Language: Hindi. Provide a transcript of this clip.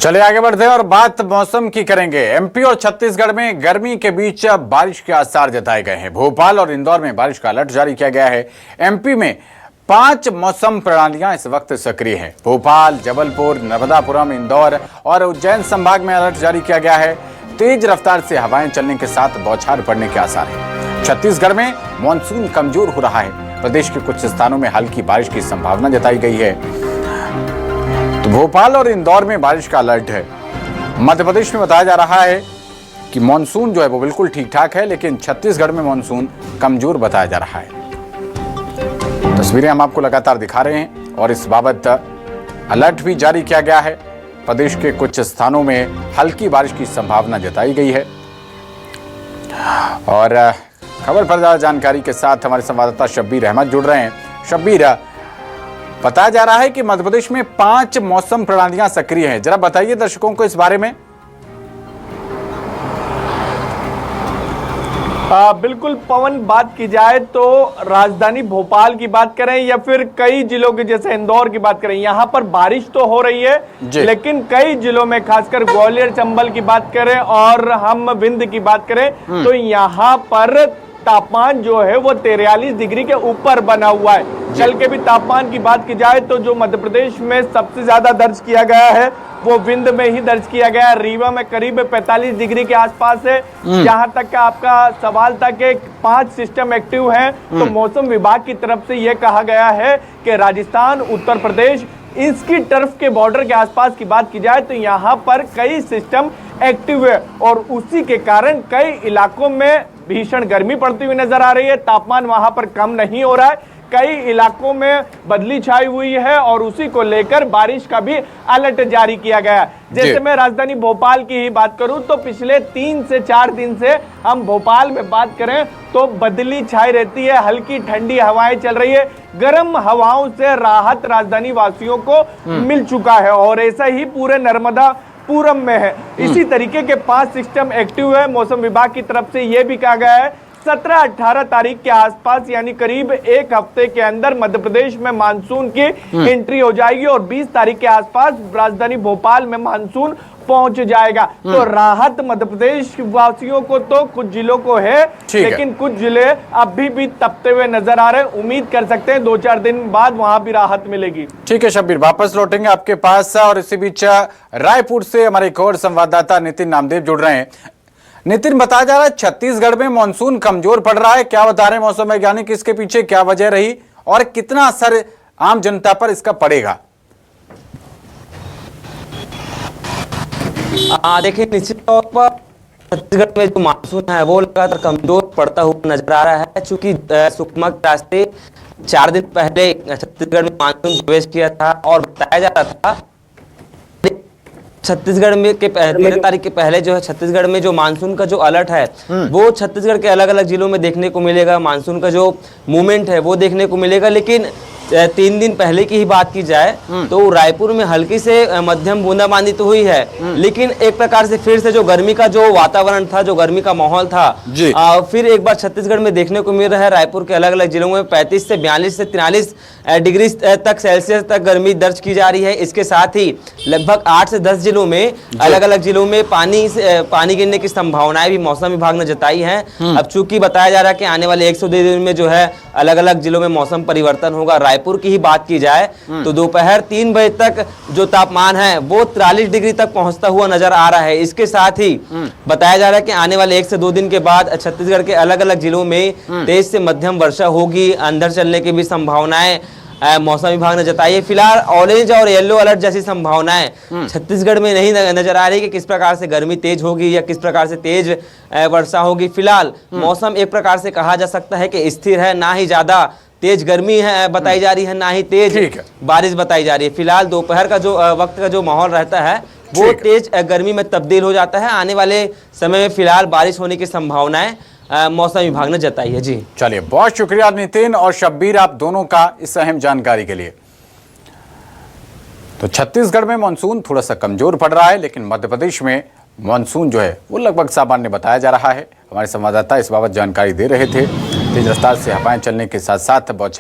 चलिए आगे बढ़ते हैं और बात मौसम की करेंगे। एमपी और छत्तीसगढ़ में गर्मी के बीच बारिश के आसार जताए गए हैं। भोपाल और इंदौर में बारिश का अलर्ट जारी किया गया है। एमपी में 5 मौसम प्रणालियां इस वक्त सक्रिय हैं। भोपाल, जबलपुर, नर्मदापुरम, इंदौर और उज्जैन संभाग में अलर्ट जारी किया गया है। तेज रफ्तार से हवाएं चलने के साथ बौछार पड़ने के आसार हैं। छत्तीसगढ़ में मानसून कमजोर हो रहा है। प्रदेश के कुछ स्थानों में हल्की बारिश की संभावना जताई गई है। तो भोपाल और इंदौर में बारिश का अलर्ट है। मध्य प्रदेश में बताया जा रहा है कि मानसून जो है वो बिल्कुल ठीक ठाक है, लेकिन छत्तीसगढ़ में मानसून कमजोर बताया जा रहा है। तस्वीरें हम आपको लगातार दिखा रहे हैं और इस बाबत अलर्ट भी जारी किया गया है। प्रदेश के कुछ स्थानों में हल्की बारिश की संभावना जताई गई है। और खबर पर ज्यादा जानकारी के साथ हमारे संवाददाता शब्बीर अहमद जुड़ रहे हैं। शब्बीर, बताया जा रहा है कि मध्य प्रदेश में 5 मौसम प्रणालियां सक्रिय हैं। जरा बताइए दर्शकों को इस बारे में। बिल्कुल पवन, बात की जाए तो राजधानी भोपाल की बात करें या फिर कई जिलों की जैसे इंदौर की बात करें, यहाँ पर बारिश तो हो रही है, लेकिन कई जिलों में खासकर ग्वालियर, चंबल की बात करें और हम विंध्य की बात करें तो यहाँ पर तापमान जो है वो 43 डिग्री के ऊपर बना हुआ है। कल के भी तापमान की बात की जाए तो जो मध्य प्रदेश में सबसे ज्यादा दर्ज किया गया है वो विंध्य में ही दर्ज किया गया है। रीवा में करीब 45 डिग्री के आसपास है। जहां तक का आपका सवाल था कि 5 सिस्टम एक्टिव हैं, तो मौसम विभाग की तरफ से यह कहा गया है कि राजस्थान, उत्तर प्रदेश, इसकी टर्फ के बॉर्डर के आसपास की बात की जाए तो यहाँ पर कई सिस्टम एक्टिव है और उसी के कारण कई इलाकों में भीषण गर्मी पड़ती हुई नजर आ रही है। तापमान वहां पर कम नहीं हो रहा है, कई इलाकों में बदली छाई हुई है और उसी को लेकर बारिश का भी अलर्ट जारी किया गया है। जैसे मैं राजधानी भोपाल की ही बात करूं तो पिछले 3 से 4 दिन से हम भोपाल में बात करें तो बदली छाई रहती है, हल्की ठंडी हवाएं चल रही है। गर्म हवाओं से राहत राजधानी वासियों को मिल चुका है और ऐसा ही पूरे नर्मदापुरम में है। इसी तरीके के 5 सिस्टम एक्टिव है। मौसम विभाग की तरफ से यह भी कहा गया है 17-18 तारीख के आसपास यानी करीब 1 हफ्ते के अंदर मध्य प्रदेश में मानसून की एंट्री हो जाएगी और 20 तारीख के आसपास राजधानी भोपाल में मानसून पहुंच जाएगा। तो राहत मध्य प्रदेश वासियों को तो कुछ जिलों को है, लेकिन कुछ जिले अभी भी तपते हुए नजर आ रहे हैं। उम्मीद कर सकते हैं 2-4 दिन बाद वहां भी राहत मिलेगी। ठीक है शब्बीर, वापस लौटेंगे आपके पास। और इसी बीच रायपुर से हमारे एक और संवाददाता नितिन नामदेव जुड़ रहे हैं। नितिन, बताया जा रहा है छत्तीसगढ़ में मानसून कमजोर पड़ रहा है, क्या बता रहे हैं मौसम वैज्ञानिक, इसके पीछे क्या वजह रही और कितना असर आम जनता पर इसका पड़ेगा? देखिए, निश्चित तौर पर छत्तीसगढ़ में जो मानसून है वो लगातार कमजोर पड़ता हुआ नजर आ रहा है। चूंकि सुकमा के रास्ते 4 दिन पहले छत्तीसगढ़ में मानसून प्रवेश किया था और बताया जा रहा था छत्तीसगढ़ में के 13 तारीख के पहले जो है छत्तीसगढ़ में जो मानसून का जो अलर्ट है वो छत्तीसगढ़ के अलग अलग जिलों में देखने को मिलेगा। मानसून का जो मूवमेंट है वो देखने को मिलेगा। लेकिन 3 दिन पहले की ही बात की जाए तो रायपुर में हल्की से मध्यम बूंदाबांदी तो हुई है, लेकिन एक प्रकार से फिर से जो गर्मी का जो वातावरण था, जो गर्मी का माहौल था, फिर एक बार छत्तीसगढ़ में देखने को मिल रहा है। रायपुर के अलग अलग जिलों में 35 से 42 से 43 डिग्री तक सेल्सियस तक गर्मी दर्ज की जा रही है। इसके साथ ही लगभग 8 से 10 जिलों में अलग अलग जिलों में पानी गिरने की संभावनाएं भी मौसम विभाग ने जताई है। अब चूंकि बताया जा रहा है कि आने वाले 102 दिन में जो है अलग अलग जिलों में मौसम परिवर्तन होगा। रायपुर की ही बात की जाए तो दोपहर 3 बजे तक जो तापमान है वो 43 डिग्री तक पहुंचता हुआ नजर आ रहा है। इसके साथ ही बताया जा रहा है कि आने वाले 1 से 2 दिन के बाद छत्तीसगढ़ के अलग अलग जिलों में तेज से मध्यम वर्षा होगी, अंधड़ चलने की भी संभावनाएं मौसम विभाग ने जताई है। फिलहाल ऑरेंज और येलो अलर्ट जैसी संभावनाएं छत्तीसगढ़ में नहीं नजर आ रही कि किस प्रकार से गर्मी तेज होगी या किस प्रकार से तेज वर्षा होगी। फिलहाल मौसम एक प्रकार से कहा जा सकता है कि स्थिर है, ना ही ज्यादा तेज गर्मी है बताई जा रही है, ना ही तेज बारिश बताई जा रही है। फिलहाल दोपहर का जो वक्त का जो माहौल रहता है वो तेज गर्मी में तब्दील हो जाता है। आने वाले समय में फिलहाल बारिश होने की संभावनाएं मौसम विभाग ने जताई है। जी चलिए, बहुत शुक्रिया नितिन और शब्बीर आप दोनों का इस अहम जानकारी के लिए। तो छत्तीसगढ़ में मानसून थोड़ा सा कमजोर पड़ रहा है, लेकिन मध्य प्रदेश में मानसून जो है वो लगभग सामान्य बताया जा रहा है। हमारे संवाददाता इस बाबत जानकारी दे रहे थे। तेज रफ्तार से हवाएं चलने के साथ साथ बौछार